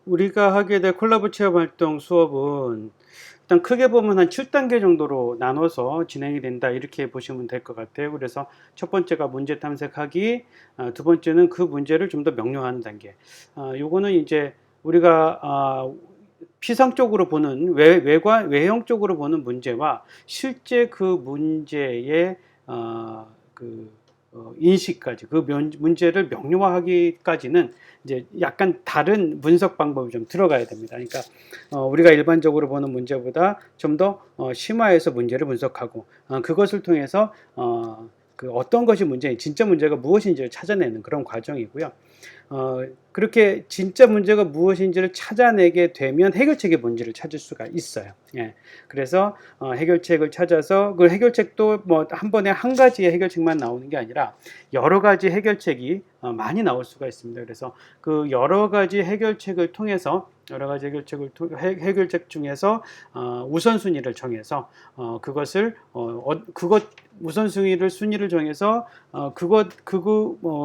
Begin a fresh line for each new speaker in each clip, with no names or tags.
우리가 하게 될 콜라보 체험 활동 수업은 일단 크게 보면 한 7단계 정도로 나눠서 진행이 된다 이렇게 보시면 될 것 같아요. 그래서 첫 번째가 문제 탐색하기, 두 번째는 그 문제를 좀 더 명료하는 단계. 요거는 이제 우리가 피상적으로 보는 외형 쪽으로 보는 문제와 실제 그 문제의 인식까지 문제를 명료화하기까지는 이제 약간 다른 분석 방법이 좀 들어가야 됩니다. 그러니까 우리가 일반적으로 보는 문제보다 좀 더 심화해서 문제를 분석하고 그것을 통해서 어떤 것이 진짜 문제가 무엇인지를 찾아내는 그런 과정이고요. 그렇게 진짜 문제가 무엇인지를 찾아내게 되면 해결책의 뭔지를 찾을 수가 있어요. 예. 그래서 해결책을 찾아서 그 해결책도 뭐 한 번에 한 가지의 해결책만 나오는 게 아니라 여러 가지 해결책이 많이 나올 수가 있습니다. 그래서 그 여러 가지 해결책을 통해서 해결책 중에서 우선순위를 정해서 그것을 순위를 정해서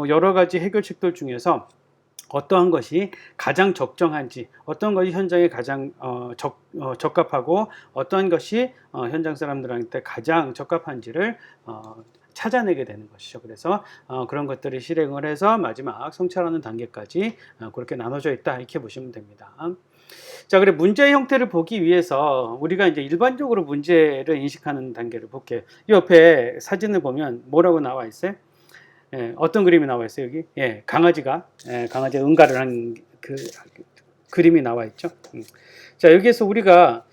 여러 가지 해결책들 중에서 어떠한 것이 가장 적정한지, 어떤 것이 현장에 가장 적합하고 어떠한 것이 현장 사람들한테 가장 적합한지를 찾아내게 되는 것이죠. 그래서 그런 것들을 실행을 해서 마지막 성찰하는 단계까지 그렇게 나눠져 있다 이렇게 보시면 됩니다. 자, 그래 문제의 형태를 보기 위해서 우리가 이제 일반적으로 문제를 인식하는 단계를 볼게요. 이 옆에 사진을 보면 뭐라고 나와 있어요? 예, 어떤 그림이 나와 있어요, 여기? 예, 강아지가 응가를 한 그 그림이 나와 있죠. 자, 여기에서 우리가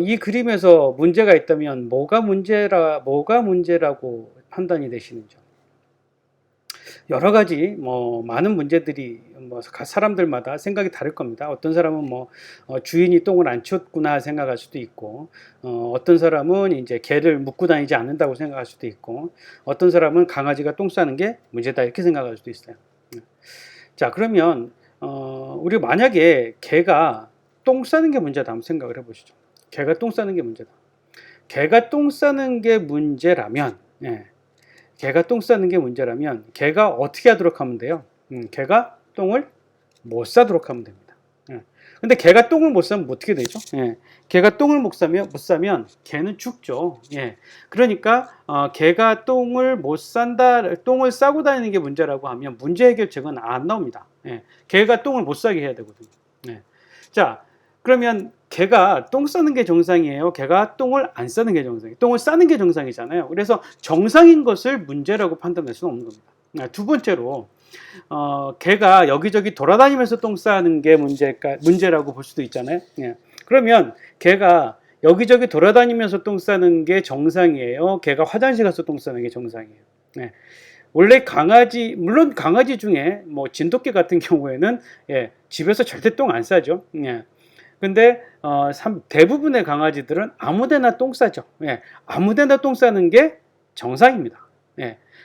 이 그림에서 문제가 있다면 뭐가 문제라고 판단이 되시는지. 여러 가지 많은 문제들이 사람들마다 생각이 다를 겁니다. 어떤 사람은 주인이 똥을 안 치웠구나 생각할 수도 있고, 어떤 사람은 이제 개를 묶고 다니지 않는다고 생각할 수도 있고, 어떤 사람은 강아지가 똥 싸는 게 문제다 이렇게 생각할 수도 있어요. 자, 그러면 우리 만약에 개가 똥 싸는 게 문제다 한번 생각을 해보시죠. 개가 똥 싸는 게 문제다. 개가 똥 싸는 게 문제라면, 개가 똥 싸는 게 문제라면 개가 어떻게 하도록 하면 돼요? 개가 똥을 못 싸도록 하면 됩니다. 근데 개가 똥을 못 싸면 어떻게 되죠? 개가 똥을 못 싸면 개는 죽죠. 그러니까 개가 똥을 못 산다, 똥을 싸고 다니는 게 문제라고 하면 문제 해결책은 안 나옵니다. 개가 똥을 못 싸게 해야 되거든요. 자, 그러면 개가 똥 싸는 게 정상이에요? 개가 똥을 안 싸는 게 정상이에요? 똥을 싸는 게 정상이잖아요. 그래서 정상인 것을 문제라고 판단할 수는 없는 겁니다. 두 번째로 개가 여기저기 돌아다니면서 똥 싸는 게 문제라고 볼 수도 있잖아요. 그러면 개가 여기저기 돌아다니면서 똥 싸는 게 정상이에요? 개가 화장실 가서 똥 싸는 게 정상이에요? 원래 물론 강아지 중에 진돗개 같은 경우에는 집에서 절대 똥 안 싸죠. 근데 대부분의 강아지들은 아무데나 똥 싸죠. 아무데나 똥 싸는 게 정상입니다.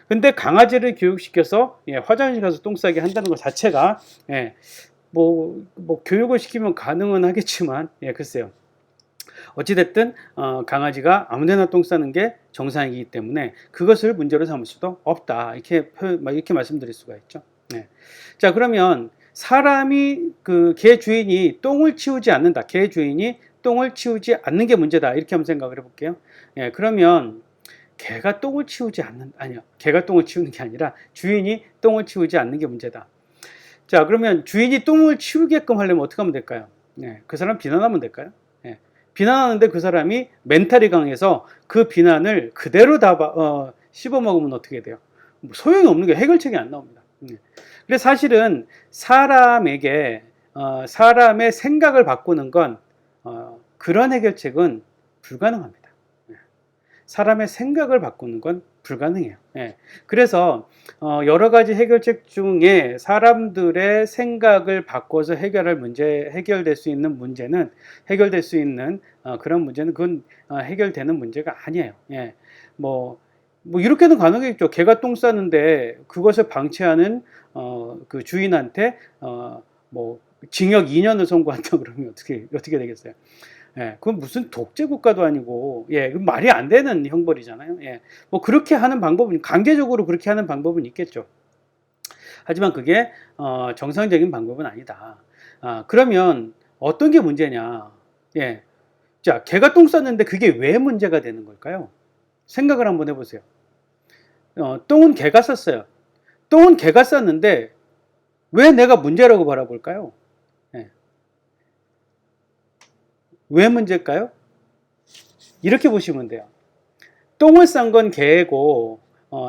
근데 강아지를 교육시켜서 화장실 가서 똥 싸게 한다는 것 자체가 교육을 시키면 가능은 하겠지만 글쎄요. 어찌됐든 강아지가 아무데나 똥 싸는 게 정상이기 때문에 그것을 문제로 삼을 수도 없다 이렇게 말씀드릴 수가 있죠. 자, 그러면 사람이 개 주인이 똥을 치우지 않는다. 개 주인이 똥을 치우지 않는 게 문제다. 이렇게 한번 생각을 해볼게요. 그러면 개가 똥을 치우는 게 아니라 주인이 똥을 치우지 않는 게 문제다. 자, 그러면 주인이 똥을 치우게끔 하려면 어떻게 하면 될까요? 그 사람 비난하면 될까요? 비난하는데 그 사람이 멘탈이 강해서 그 비난을 그대로 다 씹어먹으면 어떻게 돼요? 소용이 없는 게 해결책이 안 나옵니다. 그래서 사실은 사람의 생각을 바꾸는 건 그런 해결책은 불가능합니다. 사람의 생각을 바꾸는 건 불가능해요. 그래서 여러 가지 해결책 중에 사람들의 생각을 바꿔서 해결될 수 있는 그런 문제는 그건 해결되는 문제가 아니에요. 이렇게는 가능하겠죠. 개가 똥 싸는데 그것을 방치하는 그 주인한테 징역 2년을 선고한다 그러면 어떻게 되겠어요? 그건 무슨 독재 국가도 아니고, 말이 안 되는 형벌이잖아요. 그렇게 하는 방법은, 강제적으로 그렇게 하는 방법은 있겠죠. 하지만 그게 정상적인 방법은 아니다. 그러면 어떤 게 문제냐? 예. 자, 개가 똥 쌌는데 그게 왜 문제가 되는 걸까요? 생각을 한번 해보세요. 똥은 개가 쌌어요. 똥은 개가 쌌는데 왜 내가 문제라고 바라볼까요? 예. 왜 문제일까요? 이렇게 보시면 돼요. 똥을 싼 건 개고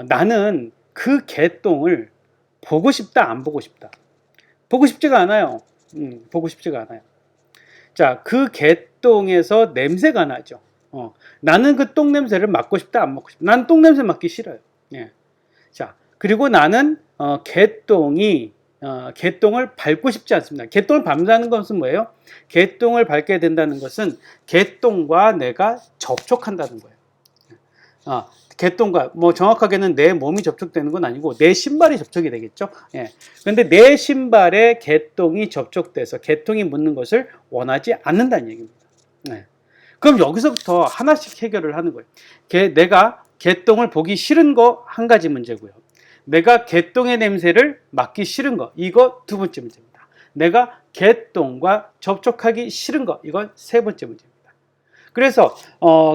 나는 그 개똥을 보고 싶다, 안 보고 싶다? 보고 싶지가 않아요. 보고 싶지가 않아요. 자, 그 개똥에서 냄새가 나죠. 나는 그 똥 냄새를 맡고 싶다, 안 맡고 싶다? 난 똥 냄새 맡기 싫어요. 예. 자, 그리고 나는 개똥을 밟고 싶지 않습니다. 개똥을 밟는다는 것은 뭐예요? 개똥을 밟게 된다는 것은 개똥과 내가 접촉한다는 거예요. 개똥과 정확하게는 내 몸이 접촉되는 건 아니고 내 신발이 접촉이 되겠죠. 예. 그런데 내 신발에 개똥이 접촉돼서 개똥이 묻는 것을 원하지 않는다는 얘기입니다. 예. 그럼 여기서부터 하나씩 해결을 하는 거예요. 내가 개똥을 보기 싫은 거 한 가지 문제고요. 내가 개똥의 냄새를 맡기 싫은 거, 이거 두 번째 문제입니다. 내가 개똥과 접촉하기 싫은 거, 이건 세 번째 문제입니다. 그래서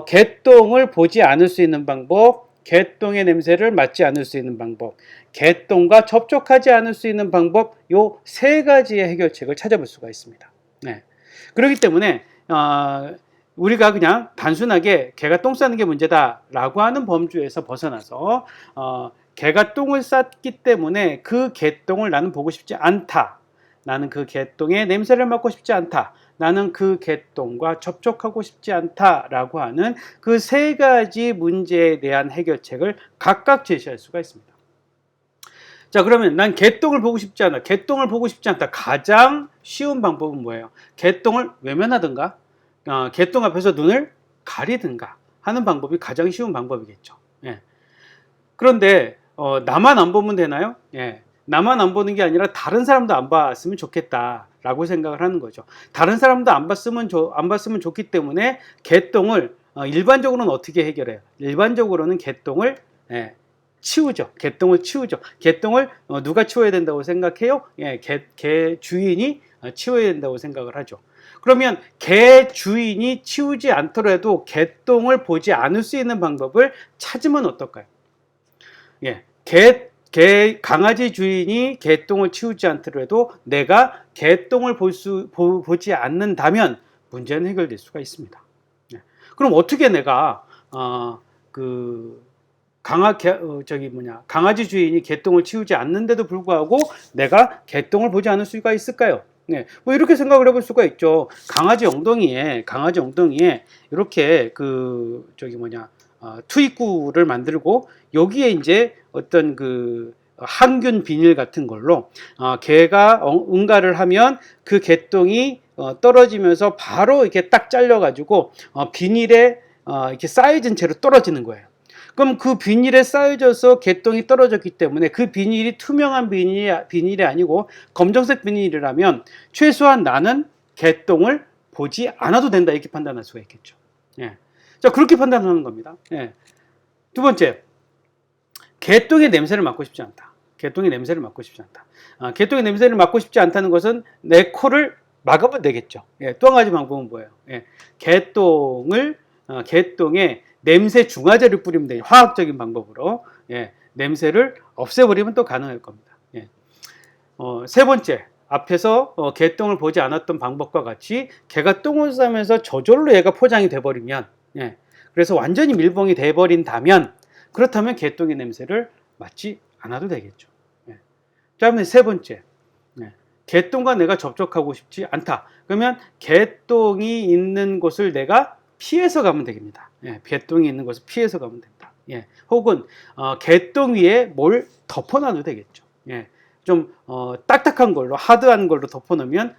개똥을 보지 않을 수 있는 방법, 개똥의 냄새를 맡지 않을 수 있는 방법, 개똥과 접촉하지 않을 수 있는 방법, 요 세 가지의 해결책을 찾아볼 수가 있습니다. 네. 그렇기 때문에 우리가 그냥 단순하게 개가 똥 싸는 게 문제다라고 하는 범주에서 벗어나서 개가 똥을 쌌기 때문에 그 개똥을 나는 보고 싶지 않다. 나는 그 개똥의 냄새를 맡고 싶지 않다. 나는 그 개똥과 접촉하고 싶지 않다라고 하는 그 세 가지 문제에 대한 해결책을 각각 제시할 수가 있습니다. 자, 그러면 난 개똥을 보고 싶지 않아. 개똥을 보고 싶지 않다. 가장 쉬운 방법은 뭐예요? 개똥을 외면하든가 개똥 앞에서 눈을 가리든가 하는 방법이 가장 쉬운 방법이겠죠. 예. 그런데 나만 안 보면 되나요? 예. 나만 안 보는 게 아니라 다른 사람도 안 봤으면 좋겠다라고 생각을 하는 거죠. 다른 사람도 안 봤으면 좋기 때문에 개똥을 일반적으로는 어떻게 해결해요? 일반적으로는 개똥을 치우죠. 개똥을 치우죠. 개똥을 누가 치워야 된다고 생각해요? 예, 개 주인이 치워야 된다고 생각을 하죠. 그러면 개 주인이 치우지 않더라도 개똥을 보지 않을 수 있는 방법을 찾으면 어떨까요? 예, 강아지 주인이 개똥을 치우지 않더라도 내가 개똥을 보지 않는다면 문제는 해결될 수가 있습니다. 예. 그럼 어떻게 내가 강아지 주인이 개똥을 치우지 않는데도 불구하고 내가 개똥을 보지 않을 수가 있을까요? 네, 이렇게 생각을 해볼 수가 있죠. 강아지 엉덩이에 이렇게 투입구를 만들고 여기에 이제 어떤 항균 비닐 같은 걸로 개가 응가를 하면 그 개똥이 떨어지면서 바로 이렇게 딱 잘려가지고 비닐에 이렇게 쌓여진 채로 떨어지는 거예요. 그럼 그 비닐에 쌓여져서 개똥이 떨어졌기 때문에 그 비닐이 투명한 비닐이 아니고 검정색 비닐이라면 최소한 나는 개똥을 보지 않아도 된다 이렇게 판단할 수가 있겠죠. 예. 자, 그렇게 판단하는 겁니다. 예. 두 번째, 개똥의 냄새를 맡고 싶지 않다. 개똥의 냄새를 맡고 싶지 않다. 개똥의 냄새를 맡고 싶지 않다는 것은 내 코를 막으면 되겠죠. 예. 또 한 가지 방법은 뭐예요? 예. 개똥에 냄새 중화제를 뿌리면 돼요. 화학적인 방법으로. 예, 냄새를 없애버리면 또 가능할 겁니다. 예. 세 번째, 앞에서 개똥을 보지 않았던 방법과 같이 개가 똥을 싸면서 저절로 얘가 포장이 돼버리면, 예, 그래서 완전히 밀봉이 돼버린다면, 그렇다면 개똥의 냄새를 맡지 않아도 되겠죠. 예. 다음에 세 번째, 개똥과 내가 접촉하고 싶지 않다. 그러면 개똥이 있는 곳을 내가 피해서 가면 되겠습니다. 예, 개똥이 있는 곳을 피해서 가면 된다. 예, 혹은 개똥 위에 뭘 덮어놔도 되겠죠. 예, 좀 딱딱한 걸로, 하드한 걸로 덮어놓으면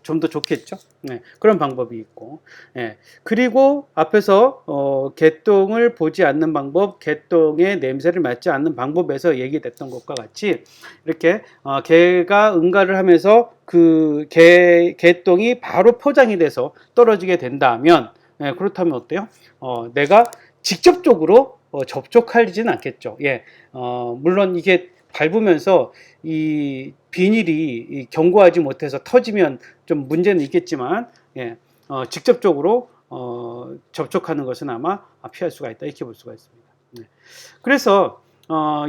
좀 더 좋겠죠. 예, 그런 방법이 있고, 예, 그리고 앞에서 개똥을 보지 않는 방법, 개똥의 냄새를 맡지 않는 방법에서 얘기됐던 것과 같이 이렇게 개가 응가를 하면서 그 개똥이 바로 포장이 돼서 떨어지게 된다면, 예, 그렇다면 어때요? 내가 직접적으로 접촉하지는 않겠죠. 예, 물론 이게 밟으면서 이 비닐이 견고하지 못해서 터지면 좀 문제는 있겠지만, 예, 직접적으로 접촉하는 것은 아마 피할 수가 있다, 이렇게 볼 수가 있습니다. 네. 그래서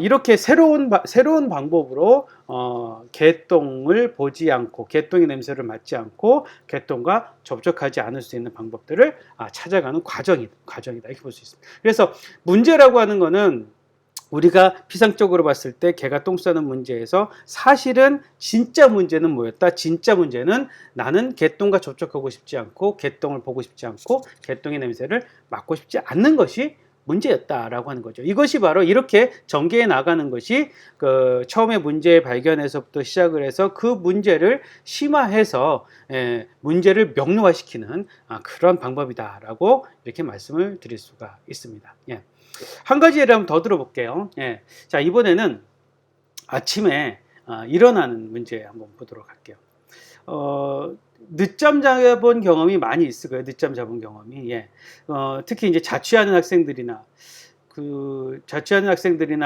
이렇게 새로운 방법으로 개똥을 보지 않고, 개똥의 냄새를 맡지 않고 개똥과 접촉하지 않을 수 있는 방법들을 찾아가는 과정이다, 이렇게 볼 수 있습니다. 그래서 문제라고 하는 거는 우리가 피상적으로 봤을 때 개가 똥 싸는 문제에서 사실은 진짜 문제는 뭐였다? 진짜 문제는 나는 개똥과 접촉하고 싶지 않고 개똥을 보고 싶지 않고 개똥의 냄새를 맡고 싶지 않는 것이 문제였다라고 하는 거죠. 이것이 바로 이렇게 전개해 나가는 것이 처음에 문제 발견에서부터 시작을 해서 그 문제를 심화해서 문제를 명료화시키는 그런 방법이다라고 이렇게 말씀을 드릴 수가 있습니다. 예. 한 가지 예를 한번 더 들어볼게요. 예. 자, 이번에는 아침에 일어나는 문제 한번 보도록 할게요. 늦잠 자본 경험이 많이 있을 거예요. 늦잠 자본 경험이. 예. 특히 이제 자취하는 학생들이나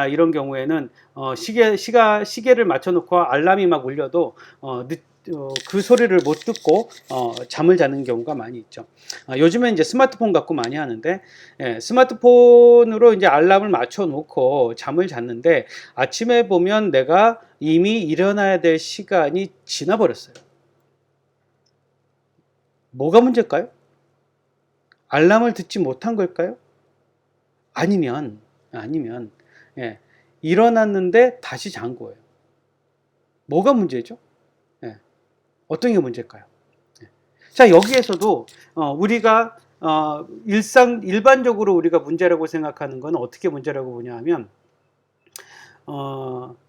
이런 경우에는 시계를 맞춰놓고 알람이 막 울려도 그 소리를 못 듣고 잠을 자는 경우가 많이 있죠. 요즘에 이제 스마트폰 갖고 많이 하는데, 스마트폰으로 이제 알람을 맞춰 놓고 잠을 잤는데 아침에 보면 내가 이미 일어나야 될 시간이 지나 버렸어요. 뭐가 문제일까요? 알람을 듣지 못한 걸까요? 아니면 일어났는데 다시 잔 거예요. 뭐가 문제죠? 어떤 게 문제일까요? 자, 여기에서도 우리가 일반적으로 우리가 문제라고 생각하는 건 어떻게 문제라고 보냐 하면,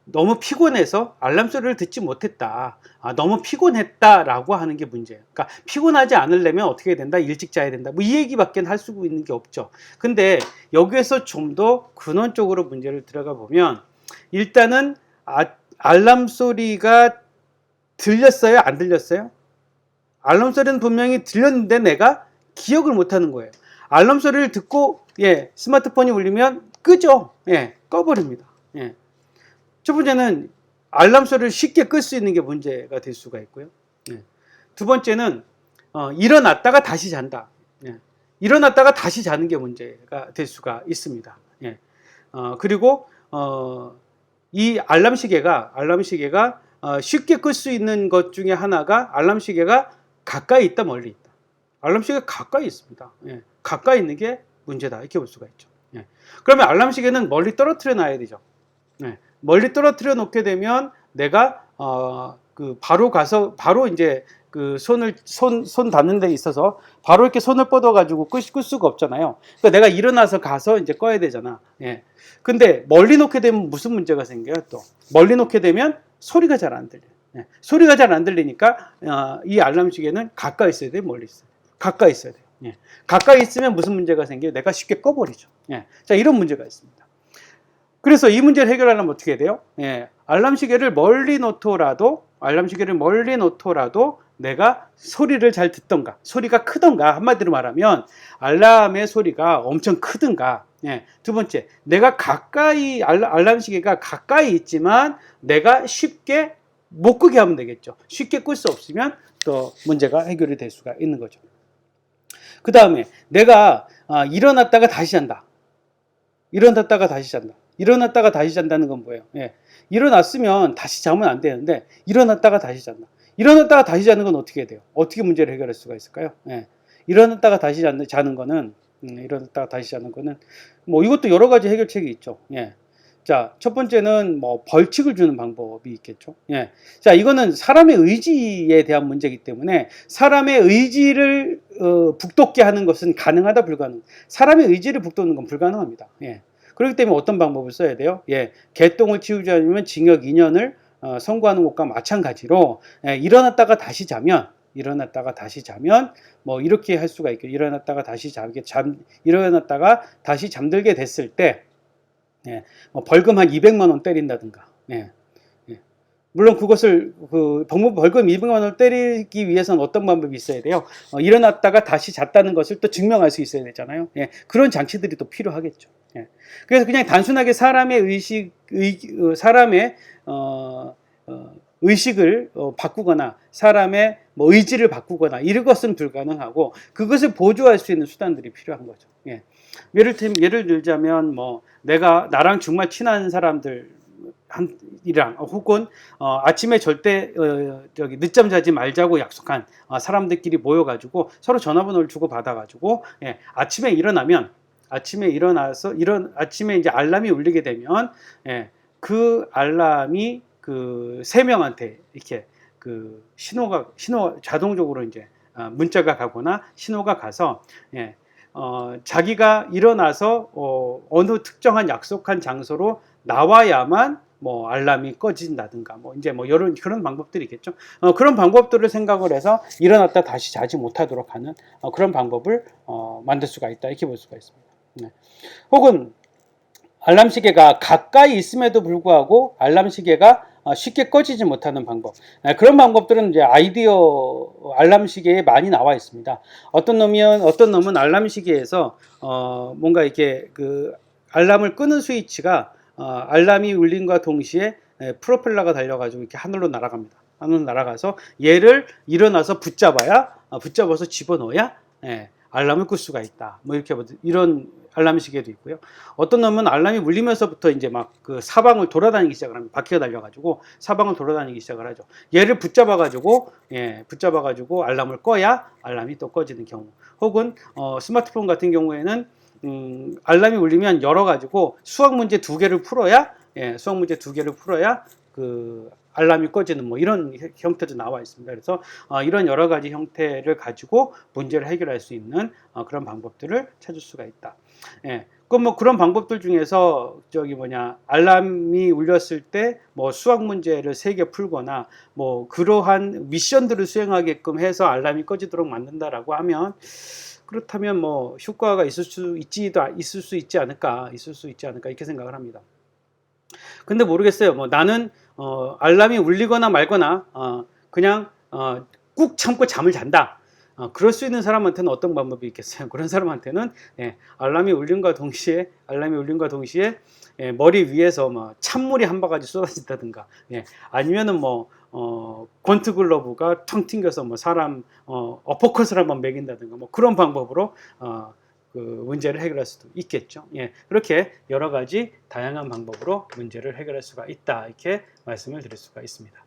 너무 피곤해서 알람 소리를 듣지 못했다. 너무 피곤했다라고 하는 게 문제예요. 그러니까 피곤하지 않으려면 어떻게 된다? 일찍 자야 된다. 뭐 이 얘기밖에 할 수 있는 게 없죠. 근데 여기에서 좀 더 근원적으로 문제를 들어가 보면, 일단은 알람 소리가 들렸어요? 안 들렸어요? 알람 소리는 분명히 들렸는데 내가 기억을 못하는 거예요. 알람 소리를 듣고 스마트폰이 울리면 끄죠. 꺼버립니다. 첫 번째는 알람 소리를 쉽게 끌 수 있는 게 문제가 될 수가 있고요. 두 번째는 일어났다가 다시 잔다. 일어났다가 다시 자는 게 문제가 될 수가 있습니다. 그리고 이 알람 시계가 쉽게 끌 수 있는 것 중에 하나가 알람 시계가 가까이 있다, 멀리 있다. 알람 시계가 가까이 있습니다. 가까이 있는 게 문제다, 이렇게 볼 수가 있죠. 그러면 알람 시계는 멀리 떨어뜨려 놔야 되죠. 멀리 떨어뜨려 놓게 되면 내가 바로 가서 바로 이제 손 닿는 데 있어서 바로 이렇게 손을 뻗어 가지고 끌 수가 없잖아요. 그러니까 내가 일어나서 가서 이제 꺼야 되잖아. 근데 멀리 놓게 되면 무슨 문제가 생겨요? 또 멀리 놓게 되면 소리가 잘 안 들려요. 소리가 잘 안 들리니까 이 알람 시계는 가까이 있어야 돼요, 멀리 있어야 돼요? 가까이 있어야 돼요. 가까이 있으면 무슨 문제가 생겨요? 내가 쉽게 꺼버리죠. 자, 이런 문제가 있습니다. 그래서 이 문제를 해결하려면 어떻게 해야 돼요? 알람 시계를 멀리 놓더라도 내가 소리를 잘 듣던가, 소리가 크던가, 한마디로 말하면 알람의 소리가 엄청 크든가. 두 번째, 내가 가까이 알람 시계가 가까이 있지만 내가 쉽게 못 끄게 하면 되겠죠. 쉽게 끌 수 없으면 또 문제가 해결이 될 수가 있는 거죠. 그 다음에 내가 일어났다가 다시 잔다. 일어났다가 다시 잔다는 건 뭐예요? 일어났으면 다시 자면 안 되는데 일어났다가 다시 잔다. 일어났다가 다시 자는 건 어떻게 돼요? 어떻게 문제를 해결할 수가 있을까요? 일어났다가 다시 자는 거는 뭐 이것도 여러 가지 해결책이 있죠. 자, 첫 번째는 뭐 벌칙을 주는 방법이 있겠죠. 자, 이거는 사람의 의지에 대한 문제이기 때문에 사람의 의지를 북돋게 하는 것은 가능하다, 불가능. 사람의 의지를 북돋는 건 불가능합니다. 그렇기 때문에 어떤 방법을 써야 돼요? 개똥을 치우지 않으면 징역 2년을 선고하는 것과 마찬가지로 일어났다가 다시 자면 뭐 이렇게 할 수가 있고, 일어났다가 다시 잠들게 됐을 때 뭐 벌금 한 200만 원 때린다든가. 물론 그것을 벌금 200만 원 때리기 위해서는 어떤 방법이 있어야 돼요? 일어났다가 다시 잤다는 것을 또 증명할 수 있어야 되잖아요. 그런 장치들이 또 필요하겠죠. 예. 그래서 그냥 단순하게 사람의 사람의 의식을 바꾸거나 사람의 뭐 의지를 바꾸거나 이런 것은 불가능하고 그것을 보조할 수 있는 수단들이 필요한 거죠. 예. 예를 들자면 뭐 내가 나랑 정말 친한 사람들 이랑 혹은 아침에 절대 저기 늦잠 자지 말자고 약속한 사람들끼리 모여가지고 서로 전화번호를 주고 받아가지고 예, 아침에 일어나서 아침에 이제 알람이 울리게 되면 예, 그 알람이 그 세 명한테 이렇게 그 신호 자동적으로 이제 문자가 가거나 신호가 가서 예, 자기가 일어나서 어느 특정한 약속한 장소로 나와야만 뭐 알람이 꺼진다든가 뭐 이제 뭐 이런 그런 방법들이 있겠죠. 그런 방법들을 생각을 해서 일어났다 다시 자지 못하도록 하는 그런 방법을 만들 수가 있다 이렇게 볼 수가 있습니다. 네. 혹은 알람 시계가 가까이 있음에도 불구하고 알람 시계가 쉽게 꺼지지 못하는 방법. 그런 방법들은 이제 아이디어 알람 시계에 많이 나와 있습니다. 어떤 놈은 알람 시계에서 뭔가 이렇게 그 알람을 끄는 스위치가 알람이 울림과 동시에 프로펠러가 달려가지고 이렇게 하늘로 날아갑니다. 하늘로 날아가서 얘를 일어나서 붙잡아서 집어넣어야 알람을 끌 수가 있다. 뭐 이렇게 이런 알람 시계도 있고요. 어떤 놈은 알람이 울리면서부터 이제 막 그 사방을 돌아다니기 시작을 합니다. 바퀴가 달려가지고 사방을 돌아다니기 시작을 하죠. 얘를 붙잡아가지고 알람을 꺼야 알람이 또 꺼지는 경우. 혹은 스마트폰 같은 경우에는 알람이 울리면 열어가지고 수학 문제 두 개를 풀어야 그 알람이 꺼지는 뭐 이런 형태도 나와 있습니다. 그래서 이런 여러 가지 형태를 가지고 문제를 해결할 수 있는 그런 방법들을 찾을 수가 있다. 예. 그런 방법들 중에서 알람이 울렸을 때 뭐 수학 문제를 3개 풀거나 뭐 그러한 미션들을 수행하게끔 해서 알람이 꺼지도록 만든다라고 하면 그렇다면 뭐 효과가 있을 수 있지 않을까 이렇게 생각을 합니다. 근데 모르겠어요. 뭐 나는 알람이 울리거나 말거나 그냥 꾹 참고 잠을 잔다. 그럴 수 있는 사람한테는 어떤 방법이 있겠어요? 그런 사람한테는 알람이 울림과 동시에 머리 위에서 뭐 찬물이 한 바가지 쏟아진다든가 아니면은 뭐 권투 글러브가 텅 튕겨서 뭐 사람 어퍼컷을 한번 매긴다든가 뭐 그런 방법으로 그 문제를 해결할 수도 있겠죠. 그렇게 여러 가지 다양한 방법으로 문제를 해결할 수가 있다. 이렇게 말씀을 드릴 수가 있습니다.